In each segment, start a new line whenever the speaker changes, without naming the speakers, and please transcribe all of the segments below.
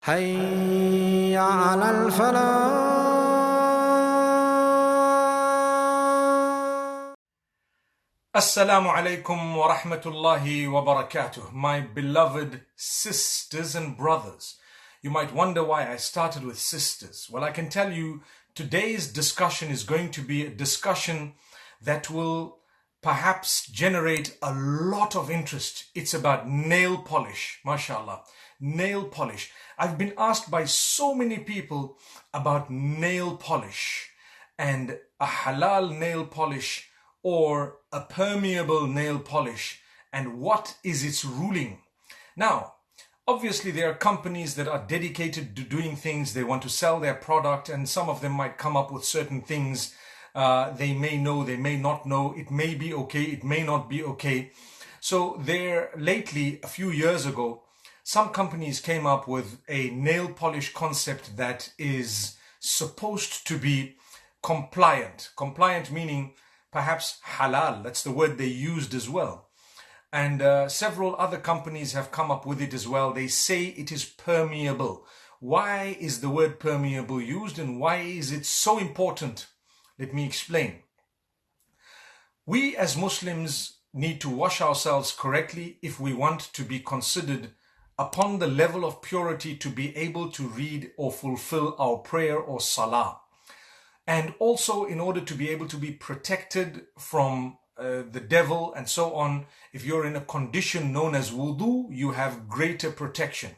حي على الفلاح.
Assalamu alaikum wa rahmatullahi wa barakatuh. My beloved sisters and brothers. You might wonder why I started with sisters. Well, I can tell you today's discussion is going to be a discussion that will perhaps generate a lot of interest. It's about nail polish, mashallah, nail polish. I've been asked by so many people about nail polish and a halal nail polish or a permeable nail polish and what is its ruling. Now, obviously there are companies that are dedicated to doing things. They want to sell their product and some of them might come up with certain things. They may know, they may not know. It may be okay, it may not be okay. So lately, a few years ago, some companies came up with a nail polish concept that is supposed to be compliant. Compliant meaning perhaps halal. That's the word they used as well. And several other companies have come up with it as well. They say it is permeable. Why is the word permeable used and why is it so important? Let me explain. We as Muslims need to wash ourselves correctly if we want to be considered upon the level of purity to be able to read or fulfill our prayer or salah. And also in order to be able to be protected from the devil and so on. If you're in a condition known as wudu, you have greater protection.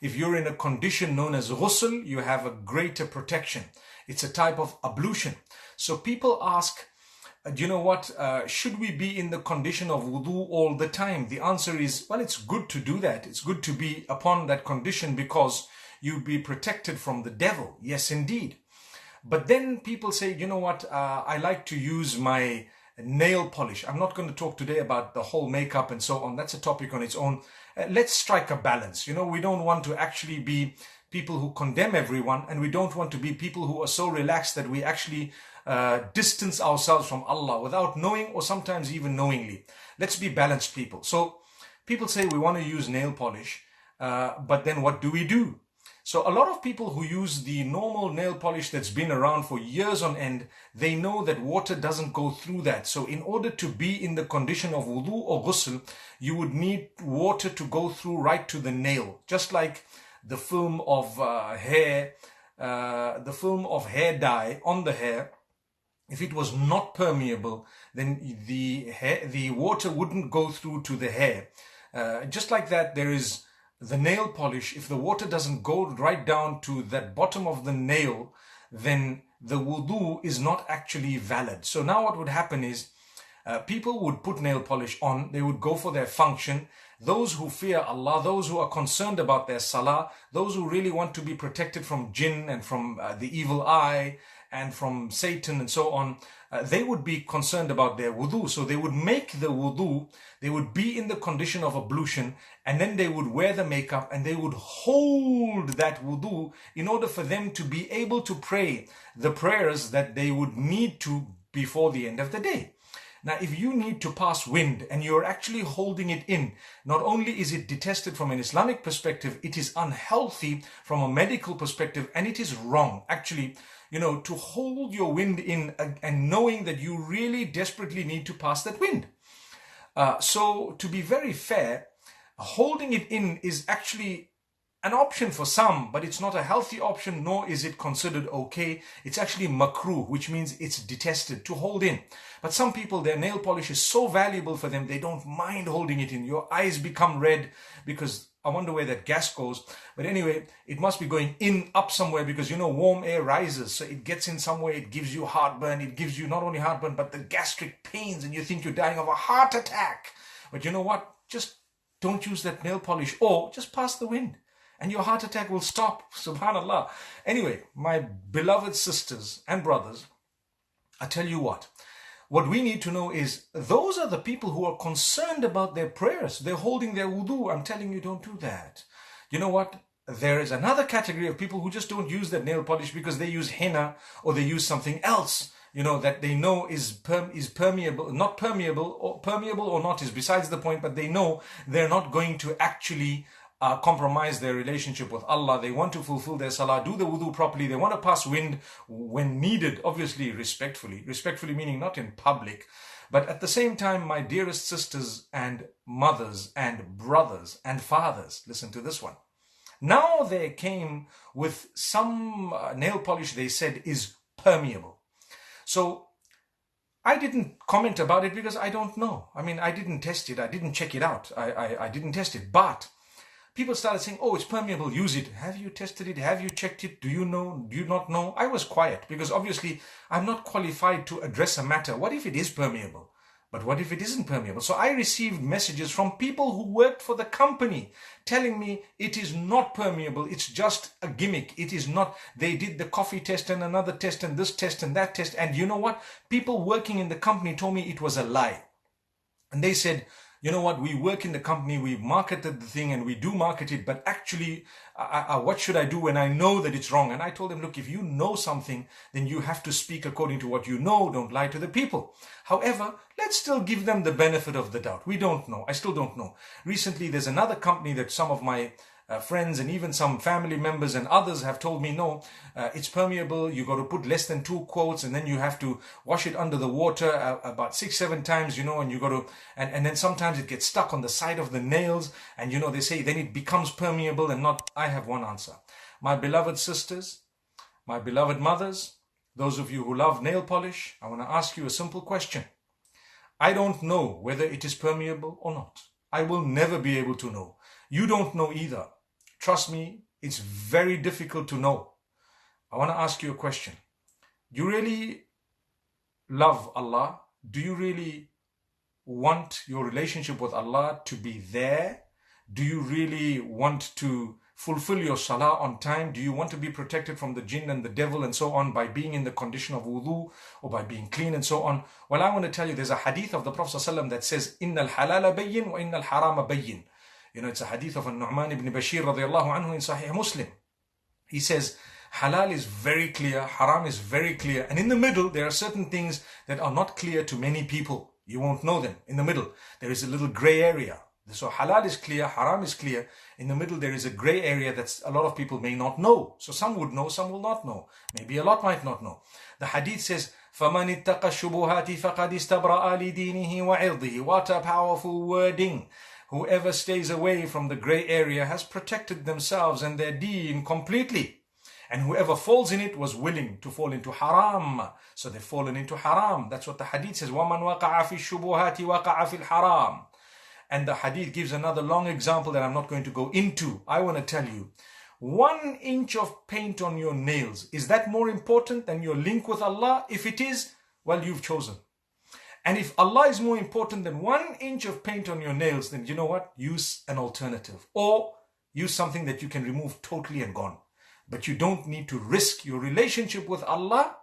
If you're in a condition known as ghusl, you have a greater protection. It's a type of ablution. So people ask, do you know what, should we be in the condition of wudu all the time? The answer is, well, it's good to do that. It's good to be upon that condition because you'll be protected from the devil. Yes, indeed. But then people say, you know what, I like to use my nail polish. I'm not going to talk today about the whole makeup and so on. That's a topic on its own. Let's strike a balance. You know, we don't want to actually be people who condemn everyone, and we don't want to be people who are so relaxed that we actually distance ourselves from Allah without knowing or sometimes even knowingly. Let's be balanced people. So people say we want to use nail polish, but then what do we do? So a lot of people who use the normal nail polish that's been around for years on end, they know that water doesn't go through that. So in order to be in the condition of wudu or ghusl, you would need water to go through right to the nail. Just like the film of hair dye on the hair, if it was not permeable, then the water wouldn't go through to the hair. Just like that, there is the nail polish. If the water doesn't go right down to that bottom of the nail, then the wudu is not actually valid. So now what would happen is people would put nail polish on, they would go for their function. Those who fear Allah, those who are concerned about their salah, those who really want to be protected from jinn and from the evil eye and from Satan and so on, they would be concerned about their wudu. So they would make the wudu, they would be in the condition of ablution, and then they would wear the makeup and they would hold that wudu in order for them to be able to pray the prayers that they would need to before the end of the day. Now, if you need to pass wind and you're actually holding it in, not only is it detested from an Islamic perspective, it is unhealthy from a medical perspective, and it is wrong. Actually, you know, to hold your wind in and knowing that you really desperately need to pass that wind. So to be very fair, holding it in is actually an option for some, but it's not a healthy option, nor is it considered okay. It's actually makruh, which means it's detested to hold in. But some people, their nail polish is so valuable for them, they don't mind holding it in. Your eyes become red because I wonder where that gas goes. But anyway, it must be going up somewhere because, you know, warm air rises. So it gets in somewhere, it gives you heartburn. It gives you not only heartburn, but the gastric pains, and you think you're dying of a heart attack. But you know what? Just don't use that nail polish, or just pass the wind and your heart attack will stop. Subhanallah. Anyway, my beloved sisters and brothers, I tell you what we need to know is those are the people who are concerned about their prayers. They're holding their wudu. I'm telling you, don't do that. You know what? There is another category of people who just don't use that nail polish because they use henna or they use something else, you know, that they know is permeable, not permeable, or permeable or not is besides the point, but they know they're not going to actually compromise their relationship with Allah. They want to fulfill their salah, do the wudu properly. They want to pass wind when needed, obviously respectfully. Respectfully meaning not in public. But at the same time, my dearest sisters and mothers and brothers and fathers, listen to this one. Now they came with some nail polish they said is permeable. So I didn't comment about it because I don't know. I mean, I didn't test it. I didn't check it out. I didn't test it. But people started saying, oh, it's permeable, use it. Have you tested it? Have you checked it? Do you know? Do you not know? I was quiet because obviously I'm not qualified to address a matter. What if it is permeable? But what if it isn't permeable? So I received messages from people who worked for the company telling me it is not permeable. It's just a gimmick. It is not. They did the coffee test and another test and this test and that test. And you know what? People working in the company told me it was a lie. And they said, you know what, we work in the company, we marketed the thing and we do market it, but actually, what should I do when I know that it's wrong? And I told them, look, if you know something, then you have to speak according to what you know. Don't lie to the people. However, let's still give them the benefit of the doubt. We don't know. I still don't know. Recently, there's another company that some of my friends and even some family members and others have told me, no, it's permeable. You got to put less than 2 quarts and then you have to wash it under the water about 6-7 times, you know, and you got to, and then sometimes it gets stuck on the side of the nails and, you know, they say then it becomes permeable and not. I have one answer. My beloved sisters, my beloved mothers, those of you who love nail polish, I want to ask you a simple question. I don't know whether it is permeable or not. I will never be able to know. You don't know either. Trust me, it's very difficult to know. I want to ask you a question. Do you really love Allah? Do you really want your relationship with Allah to be there? Do you really want to fulfill your salah on time? Do you want to be protected from the jinn and the devil and so on by being in the condition of wudu or by being clean and so on? Well, I want to tell you, there's a hadith of the Prophet ﷺ that says, Inna al-halala bayyin wa inna al-harama bayyin. You know, it's a hadith of Nu'man ibn Bashir radiallahu anhu in Sahih Muslim. He says, halal is very clear, haram is very clear. And in the middle, there are certain things that are not clear to many people. You won't know them. In the middle, there is a little gray area. So halal is clear, haram is clear. In the middle, there is a gray area that a lot of people may not know. So some would know, some will not know. Maybe a lot might not know. The hadith says, فَمَنِ اتَّقَى الشُّبُهَاتِ فَقَدْ اسْتَبْرَأَ لِدِينِهِ وَعِرْضِهِ. What a powerful wording. Whoever stays away from the grey area has protected themselves and their deen completely. And whoever falls in it was willing to fall into haram. So they've fallen into haram. That's what the hadith says. وَمَنْ وَقَعَ فِي الشُّبُهَاتِ وَقَعَ فِي الْحَرَامِ. And the hadith gives another long example that I'm not going to go into. I want to tell you, 1 inch of paint on your nails, is that more important than your link with Allah? If it is, well, you've chosen. And if Allah is more important than 1 inch of paint on your nails, then you know what? Use an alternative. Or use something that you can remove totally and gone. But you don't need to risk your relationship with Allah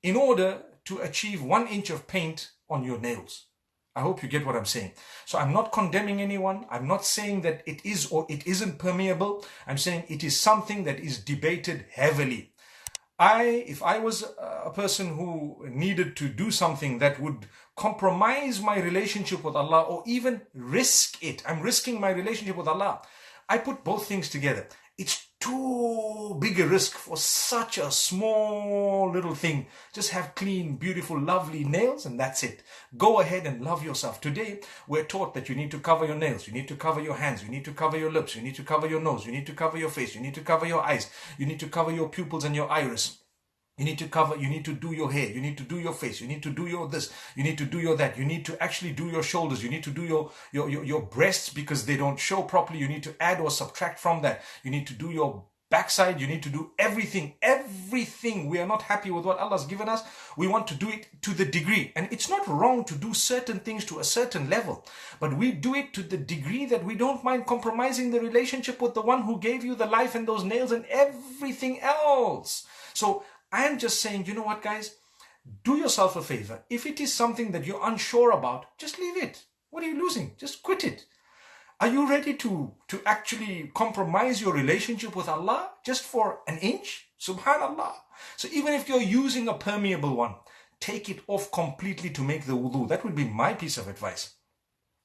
in order to achieve 1 inch of paint on your nails. I hope you get what I'm saying. So I'm not condemning anyone. I'm not saying that it is or it isn't permeable. I'm saying it is something that is debated heavily. If I was a person who needed to do something that would compromise my relationship with Allah or even risk it, I'm risking my relationship with Allah. I put both things together. It's too big a risk for such a small little thing. Just have clean, beautiful, lovely nails and that's it. Go ahead and love yourself. Today, we're taught that you need to cover your nails, you need to cover your hands, you need to cover your lips, you need to cover your nose, you need to cover your face, you need to cover your eyes, you need to cover your pupils and your iris. You need to do your hair, you need to do your face, you need to do your this, you need to do your that, you need to actually do your shoulders, you need to do your breasts because they don't show properly, you need to add or subtract from that, you need to do your backside, you need to do everything. We are not happy with what Allah's given us. We want to do it to the degree. And it's not wrong to do certain things to a certain level, but we do it to the degree that we don't mind compromising the relationship with the one who gave you the life and those nails and everything else. So I am just saying, you know what, guys? Do yourself a favor. If it is something that you're unsure about, just leave it. What are you losing? Just quit it. Are you ready to actually compromise your relationship with Allah just for an inch? Subhanallah. So even if you're using a permeable one, take it off completely to make the wudu. That would be my piece of advice.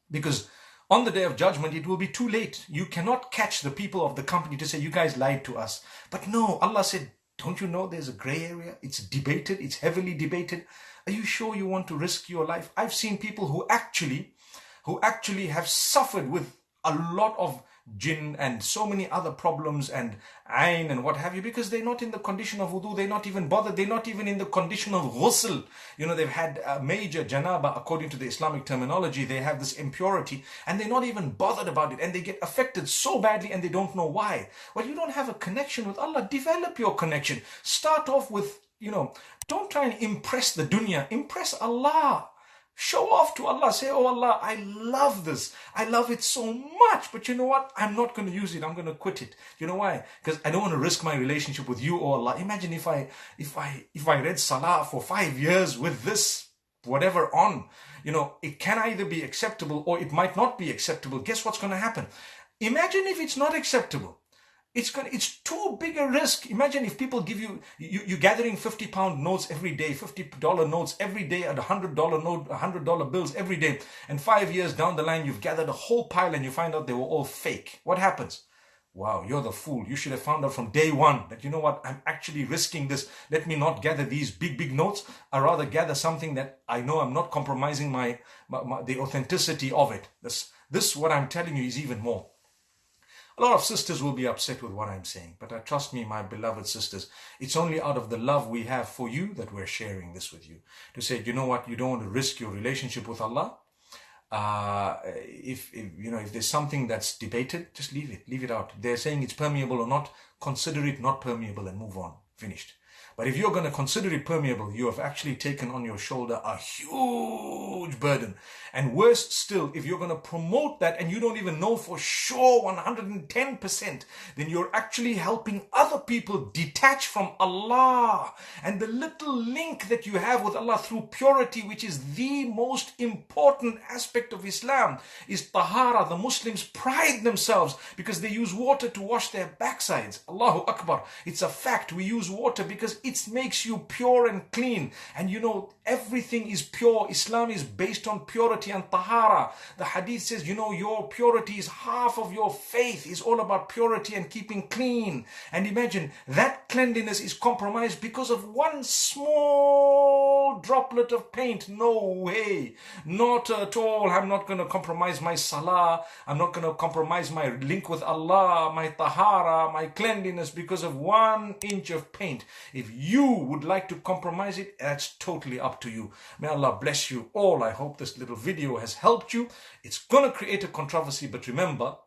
Because On the day of judgment, it will be too late. You cannot catch the people of the company to say, you guys lied to us. But no, Allah said, don't you know there's a gray area? It's debated. It's heavily debated. Are you sure you want to risk your life? I've seen people who actually have suffered with a lot of jinn and so many other problems and ayn and what have you, because they're not in the condition of wudu, they're not even bothered, they're not even in the condition of ghusl. They've had a major janaba, according to the Islamic terminology, they have this impurity and they're not even bothered about it, and they get affected so badly and they don't know why. Well, you don't have a connection with Allah. Develop your connection. Start off with, don't try and impress the dunya, impress Allah. Show off to Allah. Say, oh Allah, I love this. I love it so much. But you know what? I'm not going to use it. I'm going to quit it. You know why? Because I don't want to risk my relationship with you, oh Allah. Imagine if I read Salah for 5 years with this whatever on. It can either be acceptable or it might not be acceptable. Guess what's going to happen? Imagine if it's not acceptable. It's too big a risk. Imagine if people give you're gathering 50-pound notes every day, $50 notes every day, and $100 note, $100 bills every day. And 5 years down the line, you've gathered a whole pile and you find out they were all fake. What happens? Wow, you're the fool. You should have found out from day one that, you know what, I'm actually risking this. Let me not gather these big notes. I rather gather something that I know I'm not compromising the authenticity of it. This, what I'm telling you, is even more. A lot of sisters will be upset with what I'm saying, but trust me, my beloved sisters, it's only out of the love we have for you that we're sharing this with you. To say, you know what, you don't want to risk your relationship with Allah. If there's something that's debated, just leave it out. They're saying it's permeable or not, consider it not permeable and move on. Finished. But if you're going to consider it permeable, you have actually taken on your shoulder a huge burden. And worse still, if you're going to promote that and you don't even know for sure 110%, then you're actually helping other people detach from Allah. And the little link that you have with Allah through purity, which is the most important aspect of Islam, is tahara. The Muslims pride themselves because they use water to wash their backsides. Allahu Akbar. It's a fact. We use water because it makes you pure and clean. And everything is pure. Islam is based on purity and tahara. The hadith says, your purity is half of your faith. Is all about purity and keeping clean. And imagine that cleanliness is compromised because of one small droplet of paint. No way. Not at all. I'm not going to compromise my salah. I'm not going to compromise my link with Allah, my tahara, my cleanliness because of 1 inch of paint. If you would like to compromise it, that's totally up to you. May Allah bless you all. I hope this little video has helped you. It's going to create a controversy, but remember,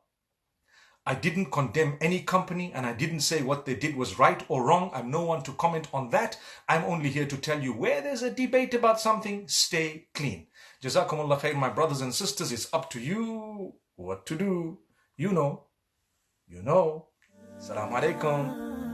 I didn't condemn any company and I didn't say what they did was right or wrong. I'm no one to comment on that. I'm only here to tell you where there's a debate about something, stay clean. Jazakumullah khair, my brothers and sisters. It's up to you what to do. You know. Assalamu alaikum.